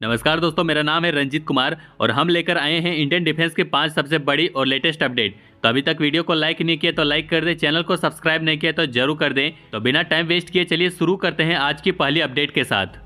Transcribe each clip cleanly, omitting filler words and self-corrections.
नमस्कार दोस्तों, मेरा नाम है रंजीत कुमार और हम लेकर आए हैं इंडियन डिफेंस की 5 सबसे बड़ी और लेटेस्ट अपडेट। तो अभी तक वीडियो को लाइक नहीं किया तो लाइक कर दें, चैनल को सब्सक्राइब नहीं किया तो जरूर कर दें। तो बिना टाइम वेस्ट किए चलिए शुरू करते हैं आज की पहली अपडेट के साथ।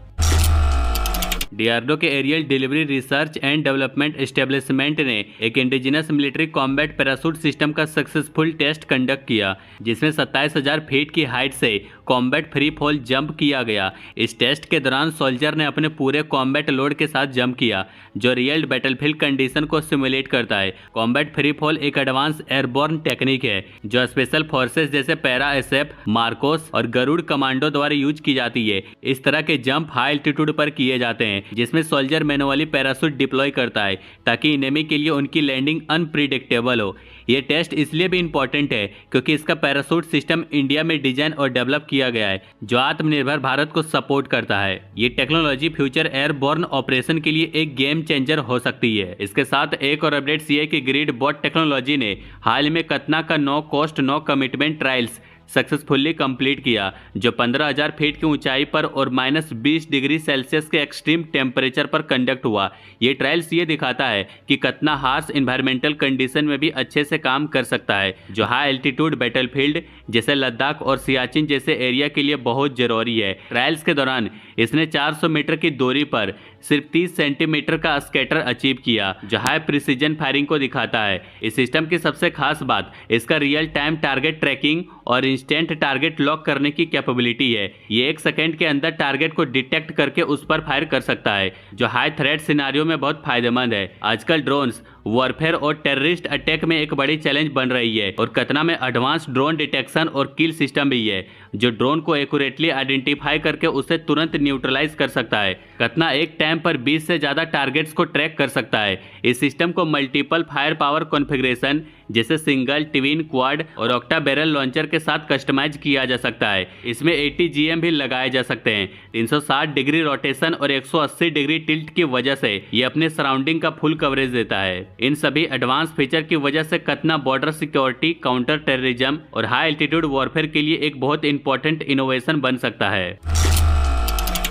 डीआरडीओ के aerial delivery research and development establishment ने एक indigenous military combat parachute system का सक्सेसफुल टेस्ट कंडक्ट किया, जिसमें 27,000 फीट की हाइट से कॉम्बैट फ्री फॉल जंप किया गया। इस टेस्ट के दौरान सोल्जर ने अपने पूरे कॉम्बैट लोड के साथ जंप किया, जो रियल बैटलफील्ड कंडीशन को सिमुलेट करता है। कॉम्बैट फ्री फॉल एक एडवांस एयरबोर्न टेक्निक है जो स्पेशल फोर्सेस जैसे पैरा एसएफ, मार्कोस और गरुड़ कमांडो द्वारा यूज की जाती है। इस तरह के जंप हाई एल्टीट्यूड पर किए जाते हैं, जिसमें सोल्जर मैनुअली पैराशूट डिप्लॉय करता है ताकि एनिमी के लिए उनकी लैंडिंग अनप्रिडिक्टेबल हो। यह टेस्ट इसलिए भी इंपॉर्टेंट है क्योंकि इसका पैराशूट सिस्टम इंडिया में डिजाइन और डेवलप किया गया है, जो आत्मनिर्भर भारत को सपोर्ट करता है। ये टेक्नोलॉजी फ्यूचर एयरबोर्न ऑपरेशन के लिए एक गेम चेंजर हो सकती है। इसके साथ एक और अपडेट ये है कि ग्रिड बॉट टेक्नोलॉजी ने हाल में कतना का no cost no commitment trials successfully complete किया, जो 15,000 फीट की ऊंचाई पर और -20 डिग्री सेल्सियस के एक्सट्रीम टेम्परेचर पर कंडक्ट हुआ। ये ट्रायल्स ये दिखाता है कि कतना हार्श इन्वायरमेंटल कंडीशन में भी अच्छे से काम कर सकता है, जो हाई एल्टीट्यूड बैटलफील्ड जैसे लद्दाख और सियाचिन जैसे एरिया के लिए बहुत जरूरी है। ट्रायल्स के दौरान इसने 400 मीटर की दूरी पर सिर्फ 30 सेंटीमीटर का स्कैटर अचीव किया, जो हाई प्रिसीजन फायरिंग को दिखाता है। इस सिस्टम की सबसे खास बात इसका रियल टाइम टारगेट ट्रैकिंग और इंस्टेंट टारगेट लॉक करने की कैपेबिलिटी है। ये 1 सेकेंड के अंदर टारगेट को डिटेक्ट करके उस पर फायर कर सकता है, जो हाई थ्रेट सिनारियो में बहुत फायदेमंद है। आजकल ड्रोन्स वॉरफेयर और टेररिस्ट अटैक में एक बड़ी चैलेंज बन रही है और कतना में एडवांस ड्रोन डिटेक्शन और किल सिस्टम भी है, जो ड्रोन को एक्यूरेटली आइडेंटिफाई करके उसे तुरंत न्यूट्रलाइज कर सकता है। कतना एक टाइम पर 20 से ज्यादा टारगेट्स को ट्रैक कर सकता है। इस सिस्टम को मल्टीपल फायर पावर कॉन्फ़िगरेशन जैसे सिंगल, ट्विन, क्वाड और ऑक्टा बैरल लॉन्चर के साथ कस्टमाइज किया जा सकता है। इसमें 80 GM भी लगाए जा सकते हैं। 360 डिग्री रोटेशन और 180 डिग्री टिल्ट की वजह से ये अपने सराउंडिंग का फुल कवरेज देता है। इन सभी एडवांस फीचर की वजह से कतना बॉर्डर सिक्योरिटी, काउंटर टेररिज्म और हाई एल्टीट्यूड वॉरफेयर के लिए एक बहुत इंपॉर्टेंट इनोवेशन बन सकता है।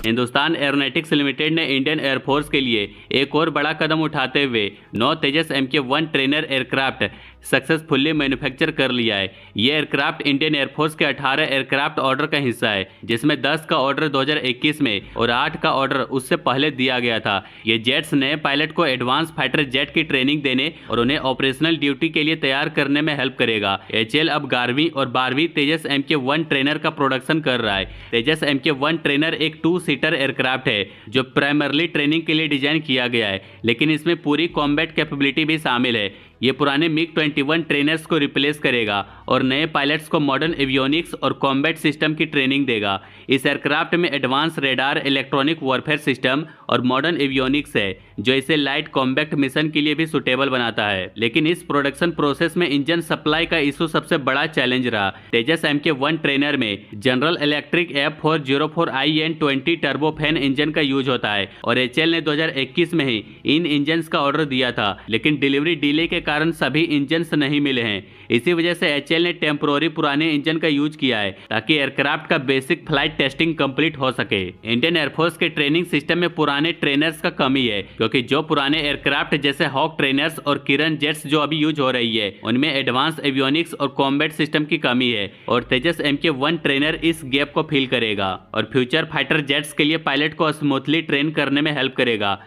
हिंदुस्तान एरोनॉटिक्स लिमिटेड ने इंडियन एयरफोर्स के लिए एक और बड़ा कदम उठाते हुए 9 तेजस MK-1 trainer aircraft successfully manufacture कर लिया है। ये एयरक्राफ्ट इंडियन एयरफोर्स के 18 एयरक्राफ्ट ऑर्डर का हिस्सा है, जिसमें 10 का ऑर्डर 2021 में और 8 का ऑर्डर उससे पहले दिया गया था। ये जेट्स नए पायलट को एडवांस फाइटर जेट की ट्रेनिंग देने और उन्हें ऑपरेशनल ड्यूटी के लिए तैयार करने में हेल्प करेगा। HAL अब 11वीं और 12वीं तेजस MK-1 ट्रेनर का प्रोडक्शन कर रहा है। तेजस MK-1 ट्रेनर एक 2-सीटर एयरक्राफ्ट है जो प्राइमरली ट्रेनिंग के लिए डिजाइन किया गया है, लेकिन इसमें पूरी कॉम्बैट कैपेबिलिटी भी शामिल है। ये पुराने MiG-21 ट्रेनर्स को रिप्लेस करेगा और नए पायलट्स को मॉडर्न एवियोनिक्स और कॉम्बैट सिस्टम की ट्रेनिंग देगा। इस एयरक्राफ्ट में advance radar, electronic warfare system और मॉडर्न एवियोनिक्स है, जो इसे लाइट कॉम्बैक्ट मिशन के लिए भी सुटेबल बनाता है। लेकिन इस प्रोडक्शन प्रोसेस में इंजन सप्लाई का इशू सबसे बड़ा चैलेंज रहा। तेजस MK-1 ट्रेनर में general electric F404IN20 turbofan engine का यूज होता है और HAL ने 2021 में ही इन इंजन का ऑर्डर दिया था, लेकिन डिलीवरी डिले के कारण सभी इंजन्स नहीं मिले हैं। इसी वजह से HAL ने टेम्पोररी पुराने इंजन का यूज किया है ताकि एयरक्राफ्ट का बेसिक फ्लाइट टेस्टिंग कंप्लीट हो सके। इंडियन एयरफोर्स के ट्रेनिंग सिस्टम में पुराने ट्रेनर्स का कमी है, क्योंकि जो पुराने एयरक्राफ्ट जैसे हॉक ट्रेनर्स और किरण जेट्स जो अभी यूज हो रही है, उनमें एडवांस एवियोनिक्स और कॉम्बैट सिस्टम की कमी है और तेजस MK-1 ट्रेनर इस गैप को फिल करेगा और फ्यूचर फाइटर जेट्स के लिए पायलट को स्मूथली ट्रेन करने में हेल्प करेगा।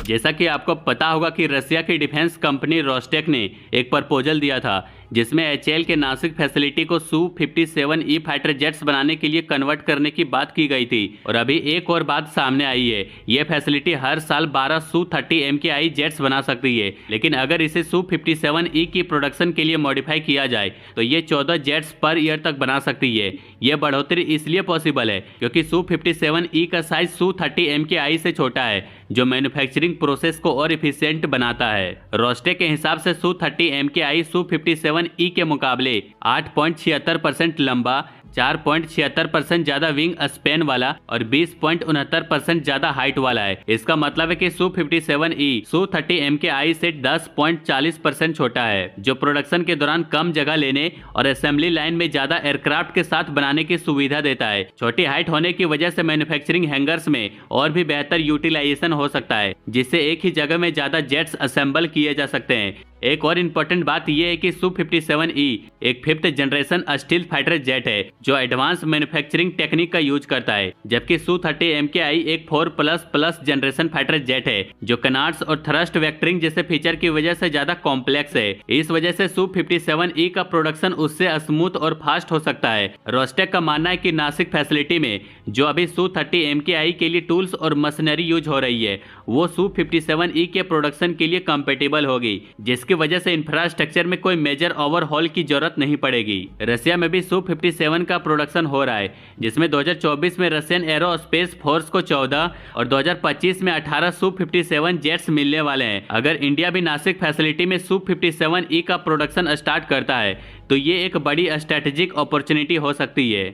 जैसा कि आपको पता होगा कि रसिया की डिफेंस कंपनी रोस्टेक ने एक प्रपोजल दिया था, जिसमें HAL के नासिक फैसिलिटी को Su-57E फाइटर जेट्स बनाने के लिए कन्वर्ट करने की बात की गई थी। और अभी एक और बात सामने आई है, यह फैसिलिटी हर साल 12 Su-30 MKI जेट्स बना सकती है, लेकिन अगर इसे Su-57E की प्रोडक्शन के लिए मॉडिफाई किया जाए तो ये 14 जेट्स पर ईयर तक बना सकती है। यह बढ़ोतरी इसलिए पॉसिबल है क्योंकि Su-57E का साइज Su-30 MKI से छोटा है, जो मैन्युफैक्चरिंग प्रोसेस को और इफिशिएंट बनाता है। रोस्टेक के हिसाब से Su-30 MKI Su-57E के मुकाबले 8.76% लंबा, 4.76% ज्यादा विंग स्पेन वाला और 20.69% ज्यादा हाइट वाला है। इसका मतलब है कि Su-57E Su-30MKI से 10.40% छोटा है, जो प्रोडक्शन के दौरान कम जगह लेने और असेंबली लाइन में ज्यादा एयरक्राफ्ट के साथ बनाने की सुविधा देता है। छोटी हाइट होने की वजह से मैन्युफैक्चरिंग हैंगर्स में और भी बेहतर यूटिलाइजेशन हो सकता है, जिससे एक ही जगह में ज्यादा जेट्स असेंबल किए जा सकते हैं। एक और इम्पोर्टेंट बात यह है कि Su-57E एक 5th generation stealth fighter jet है जो एडवांस मैन्युफैक्चरिंग टेक्निक का यूज करता है, जबकि Su-30MKI एक 4++ जनरेशन फाइटर जेट है जो कनार्ड्स और थ्रस्ट वेक्टरिंग जैसे फीचर की वजह से ज्यादा कॉम्प्लेक्स है। इस वजह से Su-57E का प्रोडक्शन उससे स्मूथ और फास्ट हो सकता है। रोस्टेक का मानना है कि नासिक फैसिलिटी में जो अभी Su-30MKI के लिए टूल्स और मशीनरी यूज हो रही है वो Su-57E के प्रोडक्शन के लिए कंपेटेबल होगी, जिसकी वजह से इंफ्रास्ट्रक्चर में कोई मेजर ओवरहॉल की जरूरत नहीं पड़ेगी। रशिया में भी Su-57 का प्रोडक्शन हो रहा है, जिसमें 2024 में रशियन एरोस्पेस फोर्स को 14 और 2025 में 18 Su-57 जेट्स मिलने वाले हैं। अगर इंडिया भी नासिक फैसिलिटी में Su-57E का प्रोडक्शन स्टार्ट करता है तो ये एक बड़ी स्ट्रेटेजिक अपॉर्चुनिटी हो सकती है।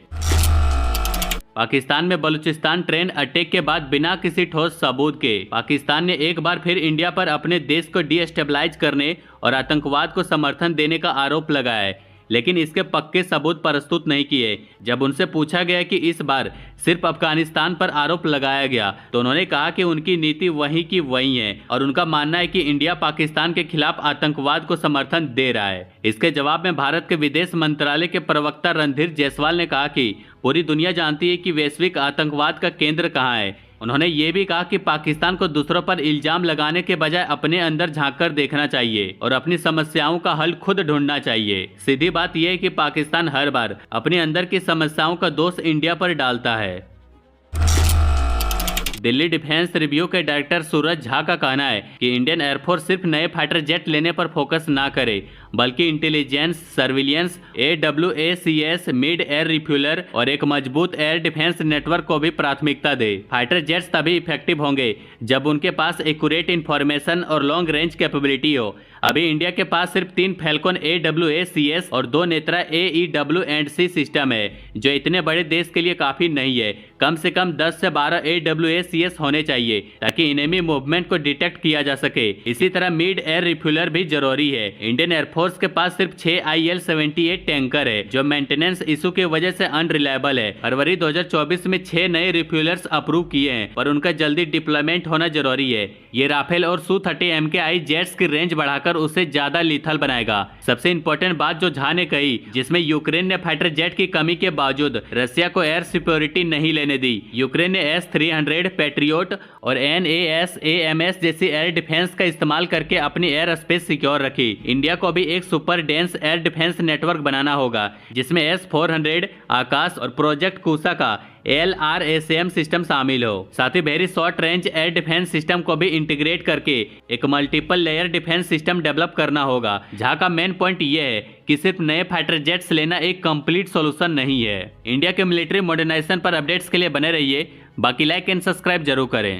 पाकिस्तान में बलूचिस्तान ट्रेन अटैक के बाद बिना किसी ठोस सबूत के पाकिस्तान ने एक बार फिर इंडिया पर अपने देश को डीस्टेबलाइज करने और आतंकवाद को समर्थन देने का आरोप लगाया है, लेकिन इसके पक्के सबूत प्रस्तुत नहीं किए। जब उनसे पूछा गया कि इस बार सिर्फ अफगानिस्तान पर आरोप लगाया गया तो उन्होंने कहा कि उनकी नीति वही की वही है और उनका मानना है कि इंडिया पाकिस्तान के खिलाफ आतंकवाद को समर्थन दे रहा है। इसके जवाब में भारत के विदेश मंत्रालय के प्रवक्ता रणधीर जायसवाल ने कहा कि पूरी दुनिया जानती है कि वैश्विक आतंकवाद का केंद्र कहाँ है। उन्होंने ये भी कहा कि पाकिस्तान को दूसरों पर इल्जाम लगाने के बजाय अपने अंदर झांककर देखना चाहिए और अपनी समस्याओं का हल खुद ढूंढना चाहिए। सीधी बात यह है कि पाकिस्तान हर बार अपने अंदर की समस्याओं का दोष इंडिया पर डालता है। दिल्ली डिफेंस रिव्यू के डायरेक्टर सूरज झा का कहना है कि इंडियन एयरफोर्स सिर्फ नए फाइटर जेट लेने पर फोकस ना करे, बल्कि intelligence, surveillance, AWACS, mid air refueller और एक मजबूत एयर डिफेंस नेटवर्क को भी प्राथमिकता दे। फाइटर जेट्स तभी इफेक्टिव होंगे जब उनके पास एक्यूरेट इंफॉर्मेशन और लॉन्ग रेंज कैपेबिलिटी हो। अभी इंडिया के पास सिर्फ 3 फैल्कन AWACS और 2 नेत्रा AEW&C सिस्टम है, जो इतने बड़े देश के लिए काफी नहीं है। कम से कम 10 से 12 AWACS होने चाहिए ताकि इनेमी मूवमेंट को डिटेक्ट किया जा सके। इसी तरह मिड एयर रिफ्यूलर भी जरूरी है। इंडियन एयरफोर्स के पास सिर्फ 6 IL-78 टैंकर है जो मेंटेनेंस इशू की वजह से अनरिलायबल है। फरवरी 2024 में 6 नए रिफ्यूलर्स अप्रूव किए हैं, पर उनका जल्दी डिप्लॉयमेंट होना जरूरी है। ये राफेल और Su-30MKI जेट्स की रेंज बढ़ाकर उसे ज्यादा लीथल बनाएगा। सबसे इंपॉर्टेंट बात जो झा ने कही, जिसमें यूक्रेन ने फाइटर जेट की कमी के बावजूद रशिया को एयर सिक्योरिटी नहीं लेने दी। यूक्रेन ने S-300 पैट्रियोट और NASAMS जैसी एयर डिफेंस का इस्तेमाल करके अपनी एयर स्पेस सिक्योर रखी। इंडिया को भी एक super dense air defence network बनाना होगा, जिसमें S-400, आकाश और प्रोजेक्ट कुसा का LRSAM सिस्टम शामिल हो। साथ ही very short range air defence system को भी इंटीग्रेट करके एक multiple layer defence system develop करना होगा। झा का मेन पॉइंट ये है कि सिर्फ नए फाइटर जेट्स लेना एक कंप्लीट सॉल्यूशन नहीं है। इंडिया के मिलिट्री मॉडर्नाइजेशन पर अपडेट्स के लिए बने रहिए। बाकी लाइक एंड सब्सक्राइब जरूर करें।